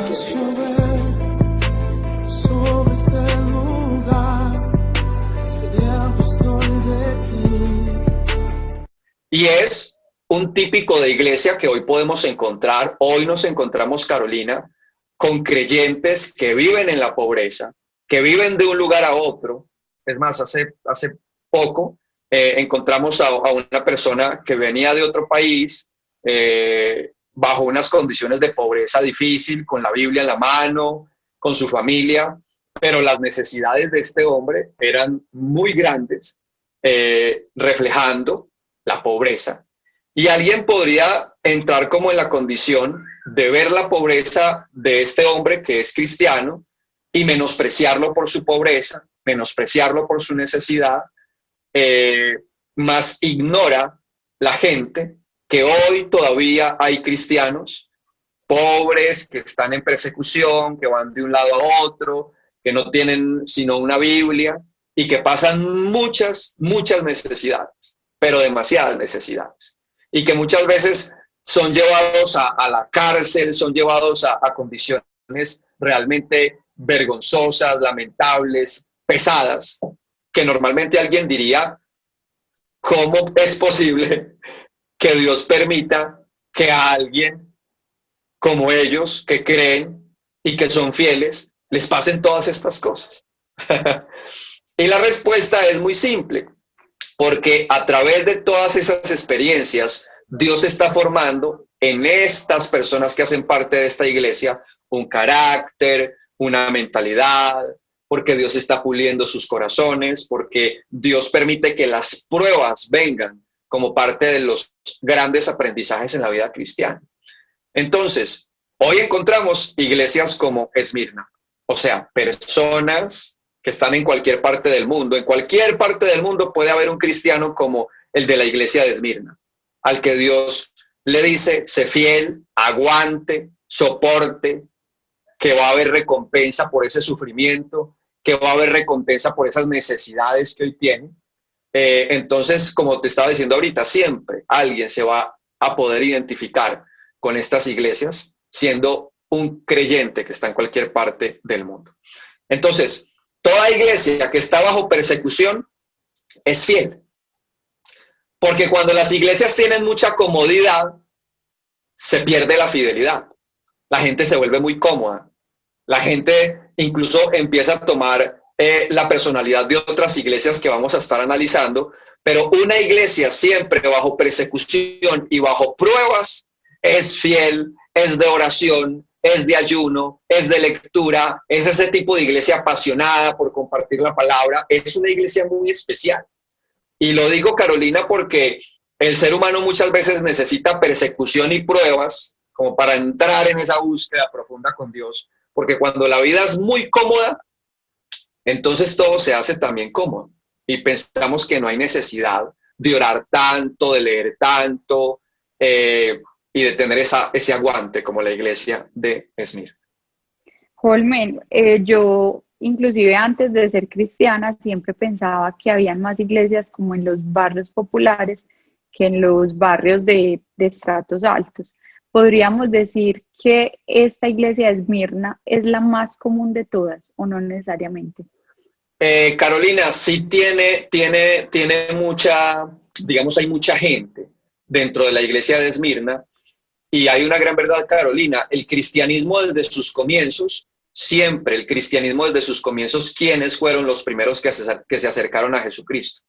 llover sobre este lugar, sediento estoy de ti. Y es un típico de iglesia que hoy podemos encontrar. Hoy nos encontramos, Carolina, con creyentes que viven en la pobreza, que viven de un lugar a otro. Es más, hace poco encontramos a una persona que venía de otro país bajo unas condiciones de pobreza difícil, con la Biblia en la mano, con su familia, pero las necesidades de este hombre eran muy grandes, reflejando la pobreza. Y alguien podría entrar como en la condición de ver la pobreza de este hombre que es cristiano y menospreciarlo por su pobreza, menospreciarlo por su necesidad, más ignora la gente que hoy todavía hay cristianos pobres que están en persecución, que van de un lado a otro, que no tienen sino una Biblia y que pasan muchas necesidades, pero demasiadas necesidades. Y que muchas veces son llevados a la cárcel, son llevados a condiciones realmente vergonzosas, lamentables, pesadas, que normalmente alguien diría, ¿cómo es posible que Dios permita que a alguien como ellos, que creen y que son fieles, les pasen todas estas cosas? Y la respuesta es muy simple, porque a través de todas esas experiencias, Dios está formando en estas personas que hacen parte de esta iglesia un carácter, una mentalidad, porque Dios está puliendo sus corazones, porque Dios permite que las pruebas vengan como parte de los grandes aprendizajes en la vida cristiana. Entonces, hoy encontramos iglesias como Esmirna, o sea, personas que están en cualquier parte del mundo. En cualquier parte del mundo puede haber un cristiano como el de la iglesia de Esmirna, al que Dios le dice, sé fiel, aguante, soporte, que va a haber recompensa por ese sufrimiento, que va a haber recompensa por esas necesidades que hoy tiene. Entonces, como te estaba diciendo ahorita, siempre alguien se va a poder identificar con estas iglesias siendo un creyente que está en cualquier parte del mundo. Entonces, toda iglesia que está bajo persecución es fiel. Porque cuando las iglesias tienen mucha comodidad, se pierde la fidelidad. La gente se vuelve muy cómoda. La gente incluso empieza a tomar la personalidad de otras iglesias que vamos a estar analizando, pero una iglesia siempre bajo persecución y bajo pruebas es fiel, es de oración, es de ayuno, es de lectura, es ese tipo de iglesia apasionada por compartir la palabra. Es una iglesia muy especial. Y lo digo, Carolina, porque el ser humano muchas veces necesita persecución y pruebas como para entrar en esa búsqueda profunda con Dios, porque cuando la vida es muy cómoda, entonces todo se hace también cómodo y pensamos que no hay necesidad de orar tanto, de leer tanto y de tener ese aguante como la iglesia de Esmirna. Holmen, yo inclusive antes de ser cristiana siempre pensaba que habían más iglesias como en los barrios populares que en los barrios de estratos altos. ¿Podríamos decir que esta iglesia de Esmirna es la más común de todas o no necesariamente? Carolina, sí tiene mucha, digamos, hay mucha gente dentro de la iglesia de Esmirna y hay una gran verdad, Carolina. El cristianismo desde sus comienzos, siempre el cristianismo desde sus comienzos, ¿quiénes fueron los primeros que se acercaron a Jesucristo?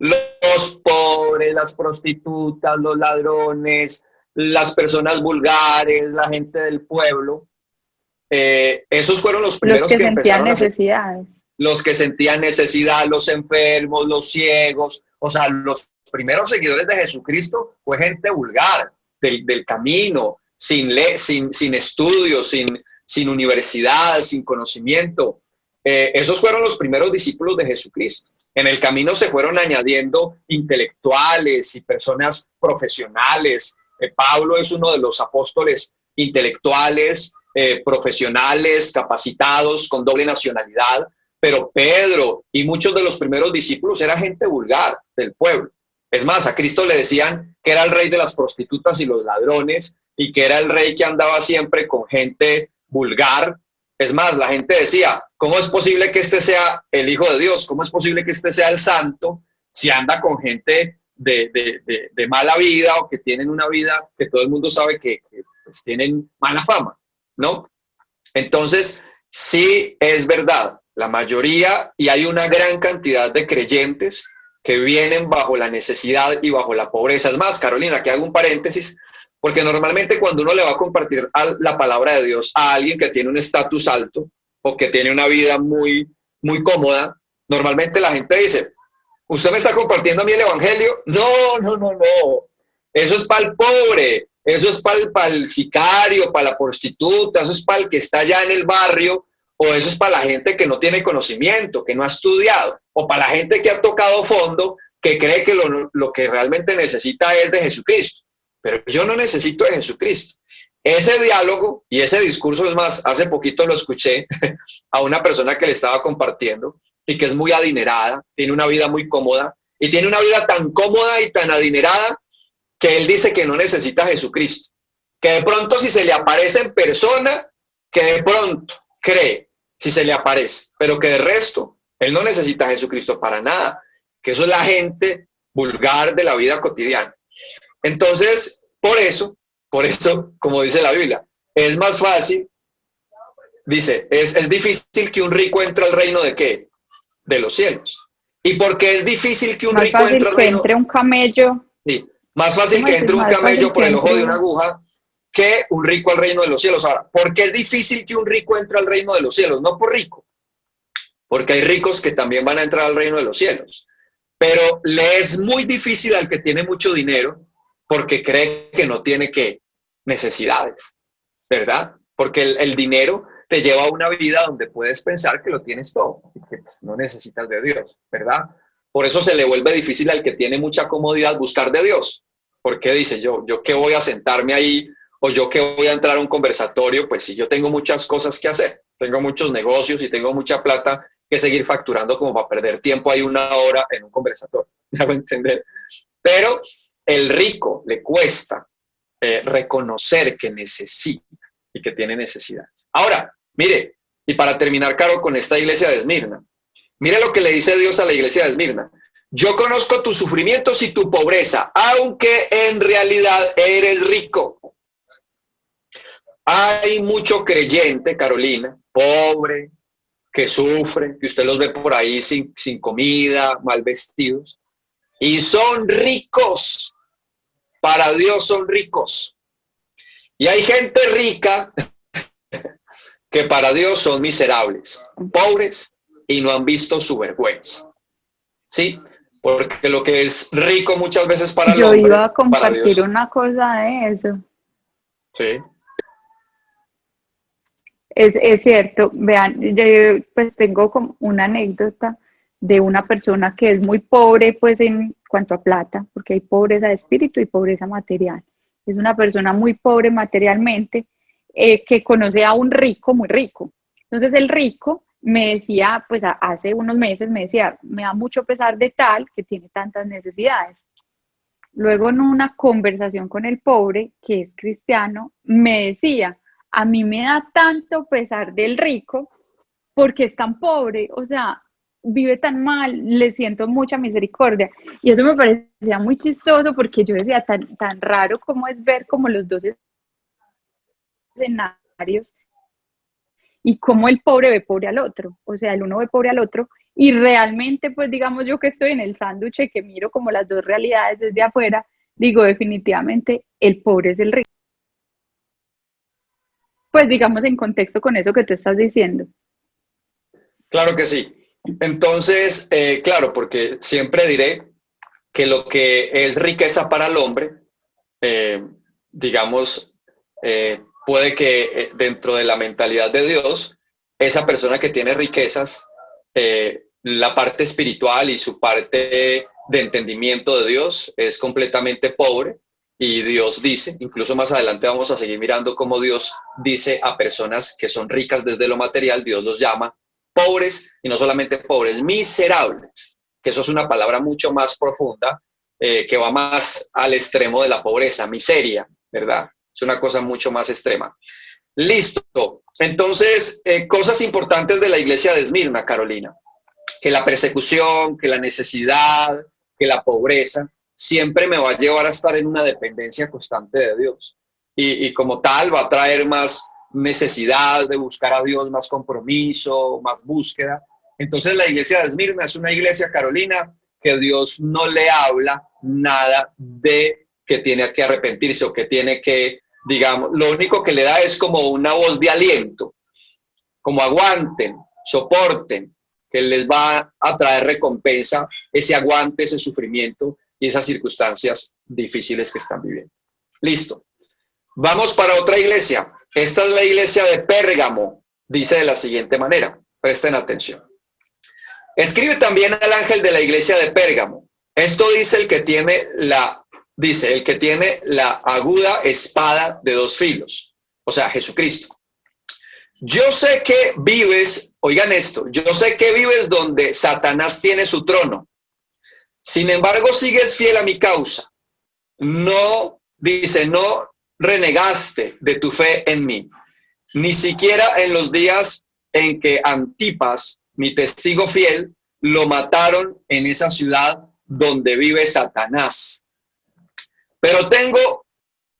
Los pobres, las prostitutas, los ladrones, las personas vulgares, la gente del pueblo. Esos fueron los primeros que empezaron a necesidades. Los que sentían necesidad, los enfermos, los ciegos. O sea, los primeros seguidores de Jesucristo fue gente vulgar, del camino, sin estudios, sin universidad, sin conocimiento. Esos fueron los primeros discípulos de Jesucristo. En el camino se fueron añadiendo intelectuales y personas profesionales. Pablo es uno de los apóstoles intelectuales, profesionales, capacitados, con doble nacionalidad, pero Pedro y muchos de los primeros discípulos era gente vulgar del pueblo. Es más, a Cristo le decían que era el rey de las prostitutas y los ladrones y que era el rey que andaba siempre con gente vulgar. Es más, la gente decía, ¿cómo es posible que este sea el Hijo de Dios? ¿Cómo es posible que este sea el Santo si anda con gente de mala vida o que tienen una vida que todo el mundo sabe que pues, tienen mala fama, ¿no? Entonces, sí es verdad, la mayoría, y hay una gran cantidad de creyentes que vienen bajo la necesidad y bajo la pobreza. Es más, Carolina, que hago un paréntesis, porque normalmente cuando uno le va a compartir la palabra de Dios a alguien que tiene un estatus alto o que tiene una vida muy, muy cómoda, normalmente la gente dice, ¿usted me está compartiendo a mí el evangelio? No, no, no, no. Eso es para el pobre, eso es para el sicario, para la prostituta, eso es para el que está allá en el barrio, o eso es para la gente que no tiene conocimiento, que no ha estudiado, o para la gente que ha tocado fondo, que cree que lo que realmente necesita es de Jesucristo. Pero yo no necesito de Jesucristo. Ese diálogo y ese discurso, es más, hace poquito lo escuché a una persona que le estaba compartiendo y que es muy adinerada, tiene una vida muy cómoda y tiene una vida tan cómoda y tan adinerada que él dice que no necesita a Jesucristo. Que de pronto si se le aparece en persona, que de pronto cree si se le aparece, pero que de resto él no necesita a Jesucristo para nada. Que eso es la gente vulgar de la vida cotidiana. Entonces, por eso, como dice la Biblia, es más fácil, dice, es difícil que un rico entre al reino de ¿qué? De los cielos. ¿Y por qué es difícil que un rico entre al reino? Más fácil que entre un camello. Sí, más fácil que entre un camello por el ojo de una aguja que un rico al reino de los cielos. Ahora, ¿por qué es difícil que un rico entre al reino de los cielos? No por rico, porque hay ricos que también van a entrar al reino de los cielos. Pero le es muy difícil al que tiene mucho dinero porque cree que no tiene ¿qué? Necesidades, ¿verdad? Porque el dinero te lleva a una vida donde puedes pensar que lo tienes todo y que pues, no necesitas de Dios, ¿verdad? Por eso se le vuelve difícil al que tiene mucha comodidad buscar de Dios. Porque dice, yo qué voy a sentarme ahí o yo qué voy a entrar a un conversatorio, pues si yo tengo muchas cosas que hacer, tengo muchos negocios y tengo mucha plata que seguir facturando como para perder tiempo ahí una hora en un conversatorio. ¿Me hago entender? Pero el rico le cuesta reconocer que necesita y que tiene necesidad. Ahora, mire, y para terminar, Caro, con esta iglesia de Esmirna, mire lo que le dice Dios a la iglesia de Esmirna. Yo conozco tus sufrimientos y tu pobreza, aunque en realidad eres rico. Hay mucho creyente, Carolina, pobre, que sufre, que usted los ve por ahí sin comida, mal vestidos, y son ricos. Para Dios son ricos. Y hay gente rica que para Dios son miserables, pobres y no han visto su vergüenza. ¿Sí? Porque lo que es rico muchas veces para el hombre, yo iba a compartir una cosa de eso. Sí. Es cierto, vean, yo pues tengo como una anécdota de una persona que es muy pobre pues en cuanto a plata, porque hay pobreza de espíritu y pobreza material. Es una persona muy pobre materialmente que conoce a un rico muy rico. Entonces el rico me decía, pues hace unos meses me decía, me da mucho pesar de tal que tiene tantas necesidades. Luego en una conversación con el pobre, que es cristiano, me decía, a mí me da tanto pesar del rico porque es tan pobre, o sea, vive tan mal, le siento mucha misericordia. Y eso me parecía muy chistoso porque yo decía, tan raro como es ver como los dos escenarios y cómo el pobre ve pobre al otro, o sea, el uno ve pobre al otro y realmente, pues digamos yo que estoy en el sándwich y que miro como las dos realidades desde afuera, digo definitivamente el pobre es el rico. Pues digamos en contexto con eso que tú estás diciendo. Claro que sí. Entonces, claro, porque siempre diré que lo que es riqueza para el hombre, digamos, puede que dentro de la mentalidad de Dios, esa persona que tiene riquezas, la parte espiritual y su parte de entendimiento de Dios es completamente pobre. Y Dios dice, incluso más adelante vamos a seguir mirando cómo Dios dice a personas que son ricas desde lo material, Dios los llama pobres, y no solamente pobres, miserables, que eso es una palabra mucho más profunda, que va más al extremo de la pobreza, miseria, ¿verdad? Es una cosa mucho más extrema. Listo. Entonces, cosas importantes de la iglesia de Esmirna, Carolina. Que la persecución, que la necesidad, que la pobreza, siempre me va a llevar a estar en una dependencia constante de Dios. Y como tal va a traer más necesidad de buscar a Dios, más compromiso, más búsqueda. Entonces la iglesia de Esmirna es una iglesia, Carolina, que Dios no le habla nada de que tiene que arrepentirse o que tiene que, digamos, lo único que le da es como una voz de aliento, como aguanten, soporten, que les va a traer recompensa ese aguante, ese sufrimiento y esas circunstancias difíciles que están viviendo. Listo. Vamos para otra iglesia. Esta es la iglesia de Pérgamo. Dice de la siguiente manera. Presten atención. Escribe también al ángel de la iglesia de Pérgamo. Esto dice el que tiene la aguda espada de dos filos. O sea, Jesucristo. Yo sé que vives, oigan esto, yo sé que vives donde Satanás tiene su trono. Sin embargo, sigues fiel a mi causa. No, dice, no renegaste de tu fe en mí, ni siquiera en los días en que Antipas, mi testigo fiel, lo mataron en esa ciudad donde vive Satanás. Pero tengo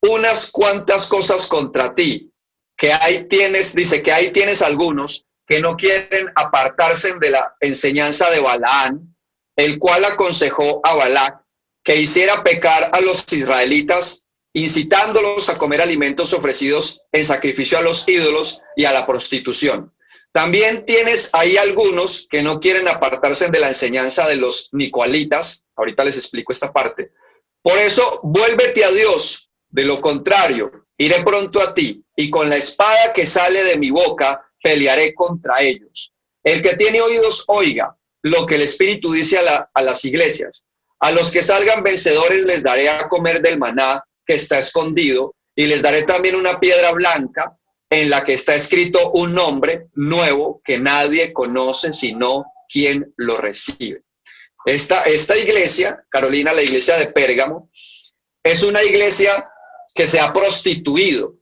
unas cuantas cosas contra ti, que ahí tienes, dice que ahí tienes algunos que no quieren apartarse de la enseñanza de Balaán, el cual aconsejó a Balac que hiciera pecar a los israelitas, incitándolos a comer alimentos ofrecidos en sacrificio a los ídolos y a la prostitución. También tienes ahí algunos que no quieren apartarse de la enseñanza de los nicolaítas. Ahorita les explico esta parte. Por eso, vuélvete a Dios. De lo contrario, iré pronto a ti y con la espada que sale de mi boca pelearé contra ellos. El que tiene oídos, oiga lo que el Espíritu dice a las iglesias. A los que salgan vencedores les daré a comer del maná que está escondido y les daré también una piedra blanca en la que está escrito un nombre nuevo que nadie conoce sino quien lo recibe. Esta iglesia, Carolina, la iglesia de Pérgamo, es una iglesia que se ha prostituido.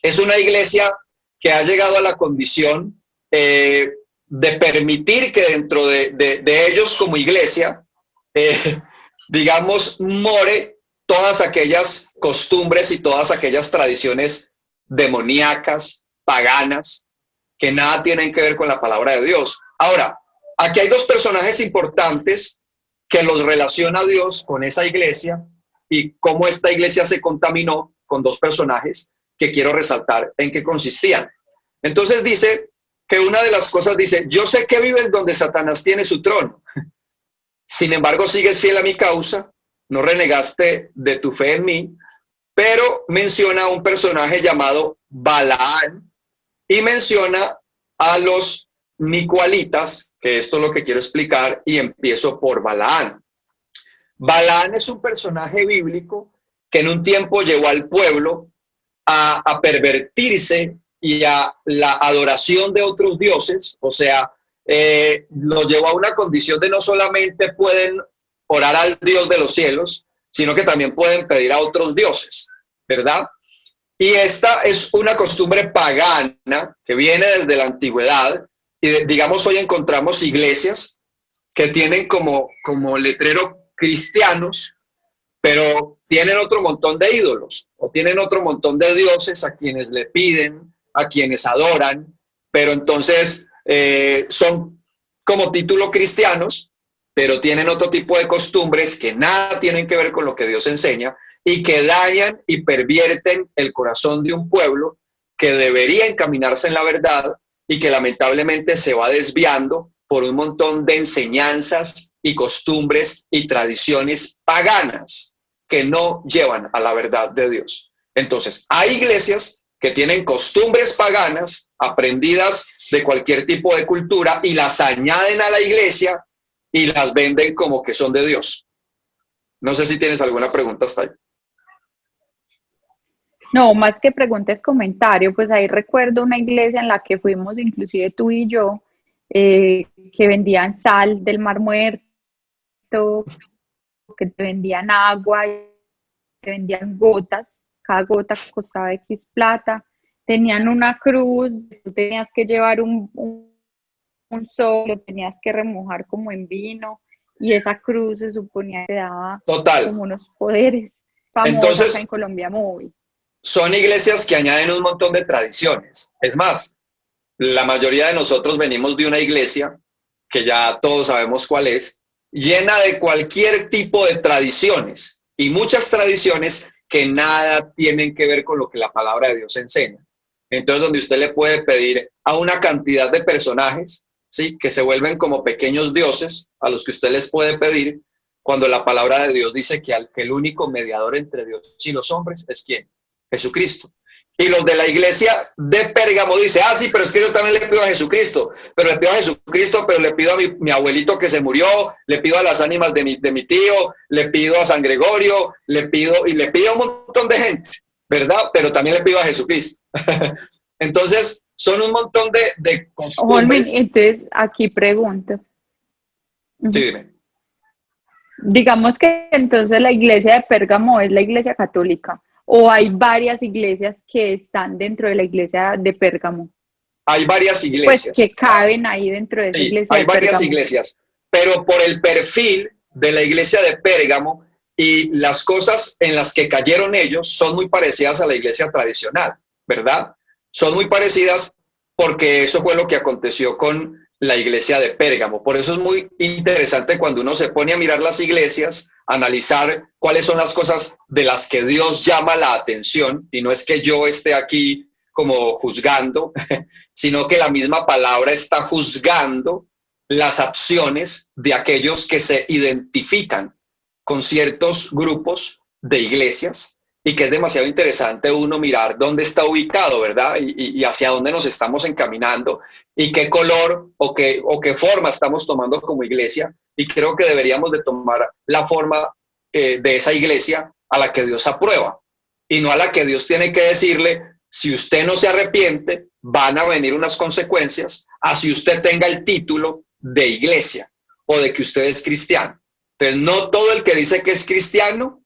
Es una iglesia que ha llegado a la condición de permitir que dentro de ellos como iglesia, digamos, more todas aquellas costumbres y todas aquellas tradiciones demoníacas, paganas, que nada tienen que ver con la palabra de Dios. Ahora, aquí hay dos personajes importantes que los relaciona a Dios con esa iglesia y cómo esta iglesia se contaminó con dos personajes que quiero resaltar en qué consistían. Entonces dice que una de las cosas dice, yo sé que vives donde Satanás tiene su trono. Sin embargo, sigues fiel a mi causa, no renegaste de tu fe en mí, pero menciona a un personaje llamado Balaán y menciona a los nicolaítas, que esto es lo que quiero explicar, y empiezo por Balaán. Balaán es un personaje bíblico que en un tiempo llevó al pueblo a pervertirse y a la adoración de otros dioses, o sea, lo llevó a una condición de no solamente pueden orar al Dios de los cielos, sino que también pueden pedir a otros dioses, ¿verdad? Y esta es una costumbre pagana que viene desde la antigüedad, y digamos hoy encontramos iglesias que tienen como letrero cristianos, pero tienen otro montón de ídolos, o tienen otro montón de dioses a quienes le piden, a quienes adoran, pero entonces son como título cristianos, pero tienen otro tipo de costumbres que nada tienen que ver con lo que Dios enseña y que dañan y pervierten el corazón de un pueblo que debería encaminarse en la verdad y que lamentablemente se va desviando por un montón de enseñanzas y costumbres y tradiciones paganas que no llevan a la verdad de Dios. Entonces, hay iglesias que tienen costumbres paganas aprendidas de cualquier tipo de cultura y las añaden a la iglesia y las venden como que son de Dios. No sé si tienes alguna pregunta hasta ahí. No, más que preguntas, comentario, pues ahí recuerdo una iglesia en la que fuimos, inclusive tú y yo, que vendían sal del Mar Muerto, que te vendían agua, te vendían gotas, cada gota costaba X plata, tenían una cruz, tú tenías que llevar un sol, lo tenías que remojar como en vino, y esa cruz se suponía que daba Total. como unos poderes. Famosa acá en Entonces, Colombia, muy. son iglesias que añaden un montón de tradiciones. Es más, la mayoría de nosotros venimos de una iglesia, que ya todos sabemos cuál es, llena de cualquier tipo de tradiciones, y muchas tradiciones que nada tienen que ver con lo que la palabra de Dios enseña. Entonces, donde usted le puede pedir a una cantidad de personajes, ¿sí?, que se vuelven como pequeños dioses a los que usted les puede pedir, cuando la palabra de Dios dice que el único mediador entre Dios y los hombres es ¿quién? Jesucristo. Y los de la iglesia de Pérgamo dice, sí, pero es que yo también le pido a Jesucristo, pero le pido a Jesucristo, pero le pido a mi abuelito que se murió, le pido a las ánimas de mi tío, le pido a San Gregorio, le pido a un montón de gente, ¿verdad? Pero también le pido a Jesucristo. Entonces, son un montón de costumbres. Entonces, aquí pregunto. Sí, dime. Digamos que entonces la iglesia de Pérgamo es la iglesia católica, o hay varias iglesias que están dentro de la iglesia de Pérgamo. Hay varias iglesias. Pues que caben ahí dentro de esa iglesia. Hay varias iglesias, pero por el perfil de la iglesia de Pérgamo y las cosas en las que cayeron ellos son muy parecidas a la iglesia tradicional, ¿verdad? Son muy parecidas porque eso fue lo que aconteció con la iglesia de Pérgamo. Por eso es muy interesante cuando uno se pone a mirar las iglesias, analizar cuáles son las cosas de las que Dios llama la atención, y no es que yo esté aquí como juzgando, sino que la misma palabra está juzgando las acciones de aquellos que se identifican con ciertos grupos de iglesias, y que es demasiado interesante uno mirar dónde está ubicado, ¿verdad? Y hacia dónde nos estamos encaminando, y qué color o qué forma estamos tomando como iglesia. Y creo que deberíamos de tomar la forma de esa iglesia a la que Dios aprueba, y no a la que Dios tiene que decirle, si usted no se arrepiente, van a venir unas consecuencias, así usted tenga el título de iglesia o de que usted es cristiano. Entonces, no todo el que dice que es cristiano,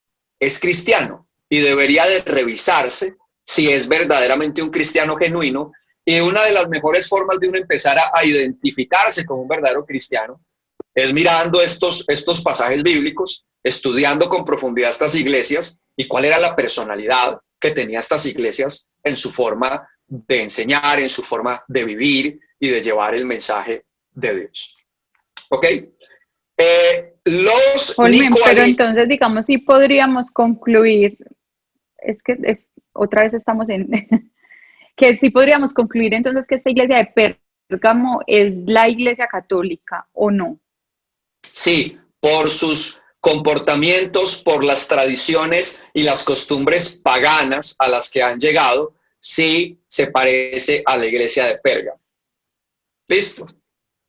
y debería de revisarse si es verdaderamente un cristiano genuino. Y una de las mejores formas de uno empezar a identificarse como un verdadero cristiano es mirando estos pasajes bíblicos, estudiando con profundidad estas iglesias y cuál era la personalidad que tenía estas iglesias en su forma de enseñar, en su forma de vivir y de llevar el mensaje de Dios. ¿Ok? Pero entonces, digamos, sí podríamos concluir, otra vez estamos en, que sí podríamos concluir entonces que esta iglesia de Pérgamo es la iglesia católica, ¿o no? Sí, por sus comportamientos, por las tradiciones y las costumbres paganas a las que han llegado, sí se parece a la iglesia de Pérgamo. ¿Listo?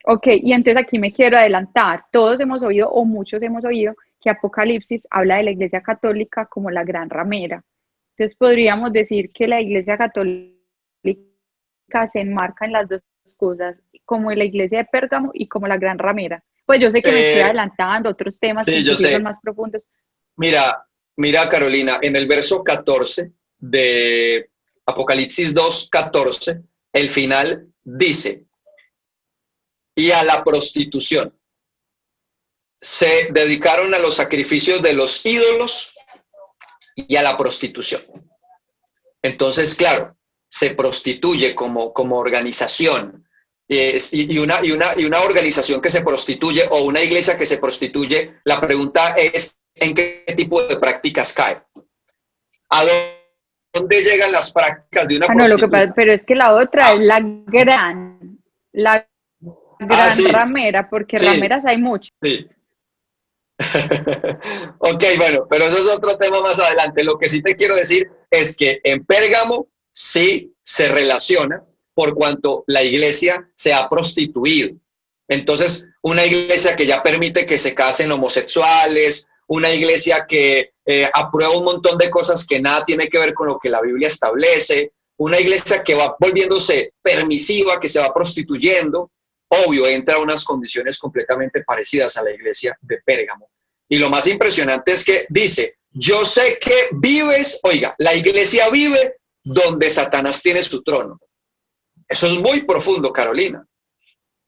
Ok, y entonces aquí me quiero adelantar. Todos hemos oído, o muchos hemos oído, que Apocalipsis habla de la iglesia católica como la gran ramera. Entonces podríamos decir que la iglesia católica se enmarca en las dos cosas, como en la iglesia de Pérgamo y como la gran ramera. Pues yo sé que me estoy adelantando, otros temas sí, que son más profundos. Mira, Carolina, en el verso 14 de Apocalipsis 2:14, el final dice, y a la prostitución. Se dedicaron a los sacrificios de los ídolos y a la prostitución. Entonces, claro, se prostituye como organización. Y una organización que se prostituye, o una iglesia que se prostituye, la pregunta es, ¿en qué tipo de prácticas cae? ¿A dónde llegan las prácticas de una prostituta? Lo que pasa, pero es que la otra es la gran sí. ramera, porque sí, rameras hay muchas. Sí. Ok, bueno, pero eso es otro tema más adelante. Lo que sí te quiero decir es que en Pérgamo sí se relaciona por cuanto la iglesia se ha prostituido. Entonces, una iglesia que ya permite que se casen homosexuales, una iglesia que aprueba un montón de cosas que nada tiene que ver con lo que la Biblia establece, una iglesia que va volviéndose permisiva, que se va prostituyendo, obvio, entra a unas condiciones completamente parecidas a la iglesia de Pérgamo. Y lo más impresionante es que dice, yo sé que vives, oiga, la iglesia vive donde Satanás tiene su trono. Eso es muy profundo, Carolina.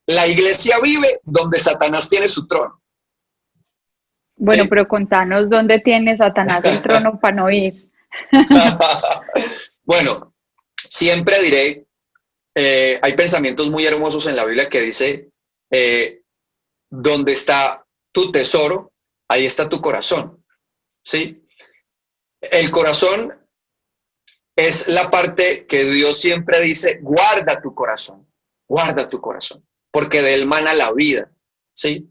La iglesia vive donde Satanás tiene su trono. Bueno, Sí. pero contanos dónde tiene Satanás el trono para no ir. Bueno, siempre diré, hay pensamientos muy hermosos en la Biblia que dice, donde está tu tesoro, ahí está tu corazón. ¿Sí? El corazón es la parte que Dios siempre dice, guarda tu corazón, porque de él mana la vida. ¿Sí?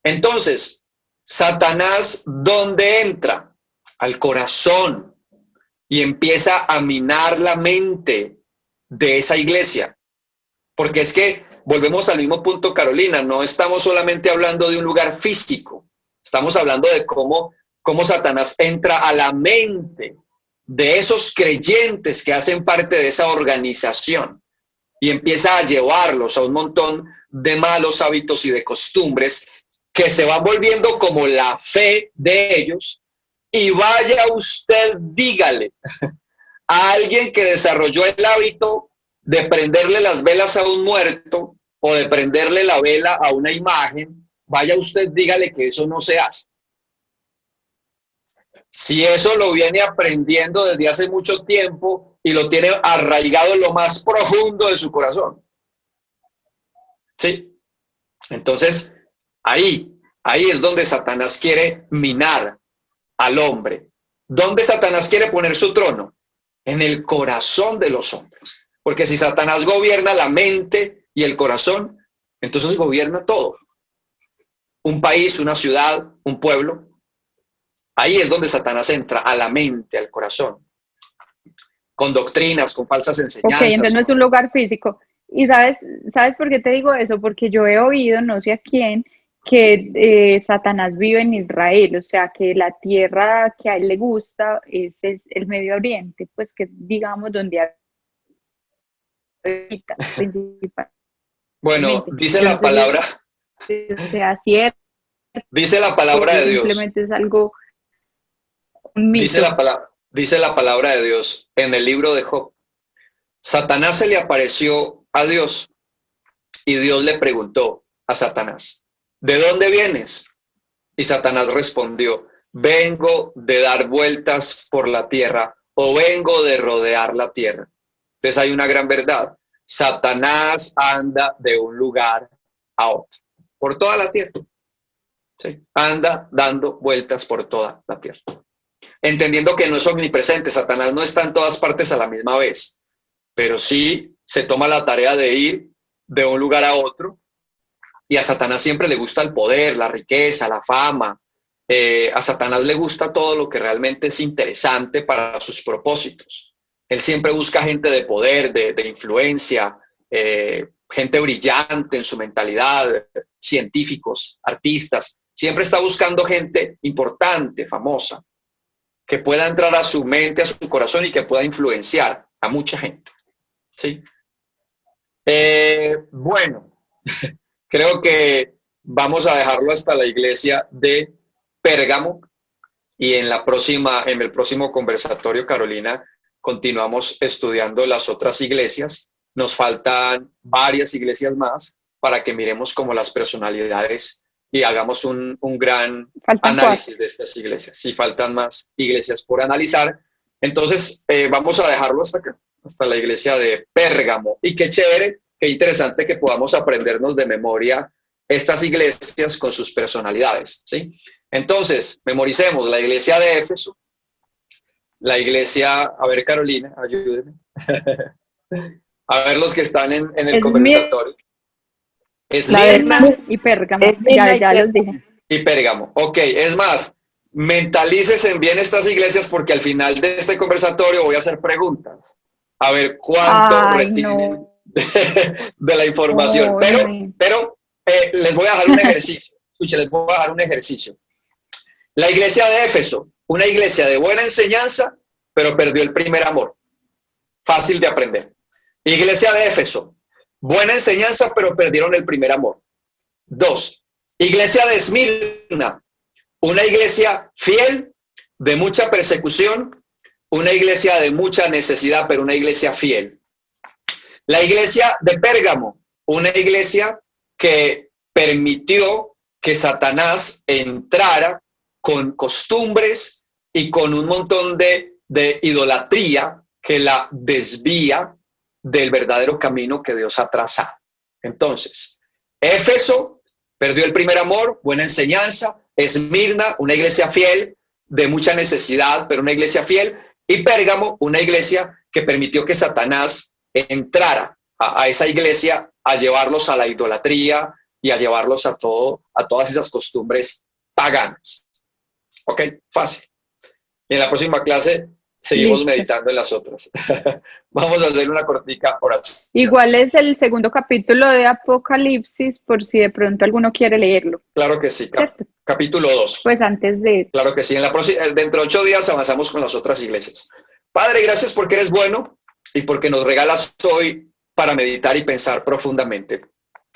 Entonces, Satanás, ¿dónde entra? Al corazón y empieza a minar la mente de esa iglesia. Porque es que volvemos al mismo punto, Carolina, no estamos solamente hablando de un lugar físico, estamos hablando de cómo Satanás entra a la mente de esos creyentes que hacen parte de esa organización y empieza a llevarlos a un montón de malos hábitos y de costumbres que se van volviendo como la fe de ellos. Y vaya usted, dígale a alguien que desarrolló el hábito de prenderle las velas a un muerto o de prenderle la vela a una imagen, vaya usted, dígale que eso no se hace. Si eso lo viene aprendiendo desde hace mucho tiempo y lo tiene arraigado en lo más profundo de su corazón. ¿Sí? Entonces, ahí es donde Satanás quiere minar al hombre. ¿Dónde Satanás quiere poner su trono? En el corazón de los hombres. Porque si Satanás gobierna la mente y el corazón, entonces gobierna todo. Un país, una ciudad, un pueblo. Ahí es donde Satanás entra, a la mente, al corazón. Con doctrinas, con falsas enseñanzas. Ok, entonces no es un lugar físico. ¿Y sabes por qué te digo eso? Porque yo he oído, no sé a quién, que Satanás vive en Israel, o sea, que la tierra que a él le gusta es el Medio Oriente, pues que digamos donde habita principalmente. Bueno, dice la palabra. O sea, cierto. Dice la palabra de Dios. Simplemente es algo, un mito. Dice la palabra de Dios en el libro de Job. Satanás se le apareció a Dios y Dios le preguntó a Satanás, ¿de dónde vienes? Y Satanás respondió, vengo de dar vueltas por la tierra o vengo de rodear la tierra. Entonces hay una gran verdad. Satanás anda de un lugar a otro, por toda la tierra. ¿Sí? Anda dando vueltas por toda la tierra. Entendiendo que no es omnipresente, Satanás no está en todas partes a la misma vez, pero sí se toma la tarea de ir de un lugar a otro. Y a Satanás siempre le gusta el poder, la riqueza, la fama. A Satanás le gusta todo lo que realmente es interesante para sus propósitos. Él siempre busca gente de poder, de influencia, gente brillante en su mentalidad, científicos, artistas. Siempre está buscando gente importante, famosa, que pueda entrar a su mente, a su corazón y que pueda influenciar a mucha gente. ¿Sí? Bueno, creo que vamos a dejarlo hasta la iglesia de Pérgamo y en el próximo conversatorio, Carolina, continuamos estudiando las otras iglesias. Nos faltan varias iglesias más para que miremos como las personalidades y hagamos un gran análisis de estas iglesias. Si faltan más iglesias por analizar, entonces vamos a dejarlo hasta acá, hasta la iglesia de Pérgamo. Y qué chévere, qué interesante que podamos aprendernos de memoria estas iglesias con sus personalidades, ¿sí? Entonces, memoricemos la iglesia de Éfeso, la iglesia, a ver, Carolina, ayúdeme. A ver los que están en el conversatorio. Esmirna y Pérgamo. Ya los dije. Y Pérgamo. Ok, es más, mentalícese bien estas iglesias porque al final de este conversatorio voy a hacer preguntas. A ver cuánto retienen de la información. Pero les voy a dejar un ejercicio. Escuchen, les voy a dejar un ejercicio. La iglesia de Éfeso, una iglesia de buena enseñanza, pero perdió el primer amor. Fácil de aprender. Iglesia de Éfeso, buena enseñanza, pero perdieron el primer amor. 2. Iglesia de Esmirna, una iglesia fiel, de mucha persecución, una iglesia de mucha necesidad, pero una iglesia fiel. La iglesia de Pérgamo, una iglesia que permitió que Satanás entrara con costumbres y con un montón de idolatría que la desvía del verdadero camino que Dios ha trazado. Entonces, Éfeso perdió el primer amor, buena enseñanza. Esmirna, una iglesia fiel, de mucha necesidad, pero una iglesia fiel. Y Pérgamo, una iglesia que permitió que Satanás entrara a esa iglesia a llevarlos a la idolatría y a llevarlos a todas esas costumbres paganas. Ok, fácil. Y en la próxima clase seguimos Listo. meditando en las otras. Vamos a hacer una cortica oración. Igual es el segundo capítulo de Apocalipsis, por si de pronto alguno quiere leerlo. Claro que sí, ¿Cierto? capítulo 2. Pues antes de... Claro que sí, dentro de 8 días avanzamos con las otras iglesias. Padre, gracias porque eres bueno y porque nos regalas hoy para meditar y pensar profundamente.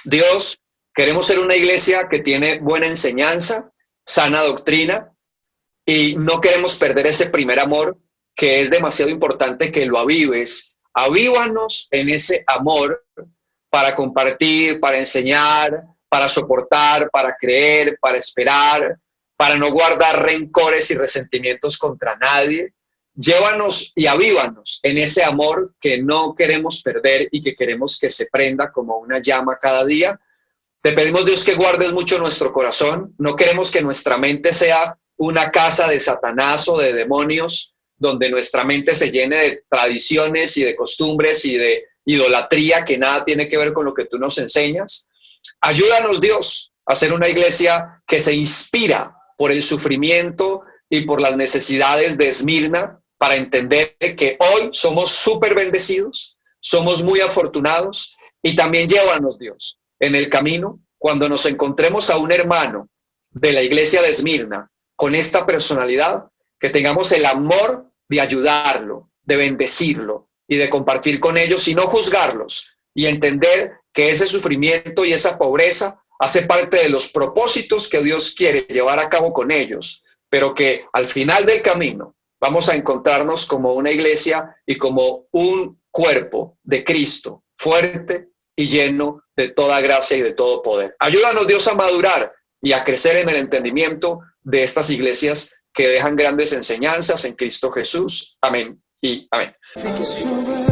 Dios, queremos ser una iglesia que tiene buena enseñanza, sana doctrina, y no queremos perder ese primer amor, que es demasiado importante que lo avives. Avívanos en ese amor para compartir, para enseñar, para soportar, para creer, para esperar, para no guardar rencores y resentimientos contra nadie. Llévanos y avívanos en ese amor que no queremos perder y que queremos que se prenda como una llama cada día. Te pedimos, Dios, que guardes mucho nuestro corazón. No queremos que nuestra mente sea una casa de Satanás o de demonios, donde nuestra mente se llene de tradiciones y de costumbres y de idolatría que nada tiene que ver con lo que tú nos enseñas. Ayúdanos, Dios, a ser una iglesia que se inspira por el sufrimiento y por las necesidades de Esmirna, para entender que hoy somos súper bendecidos, somos muy afortunados, y también llévanos, Dios, en el camino, cuando nos encontremos a un hermano de la iglesia de Esmirna con esta personalidad, que tengamos el amor de ayudarlo, de bendecirlo y de compartir con ellos y no juzgarlos, y entender que ese sufrimiento y esa pobreza hace parte de los propósitos que Dios quiere llevar a cabo con ellos, pero que al final del camino vamos a encontrarnos como una iglesia y como un cuerpo de Cristo, fuerte y lleno de toda gracia y de todo poder. Ayúdanos, Dios, a madurar y a crecer en el entendimiento de estas iglesias que dejan grandes enseñanzas en Cristo Jesús. Amén y amén. As you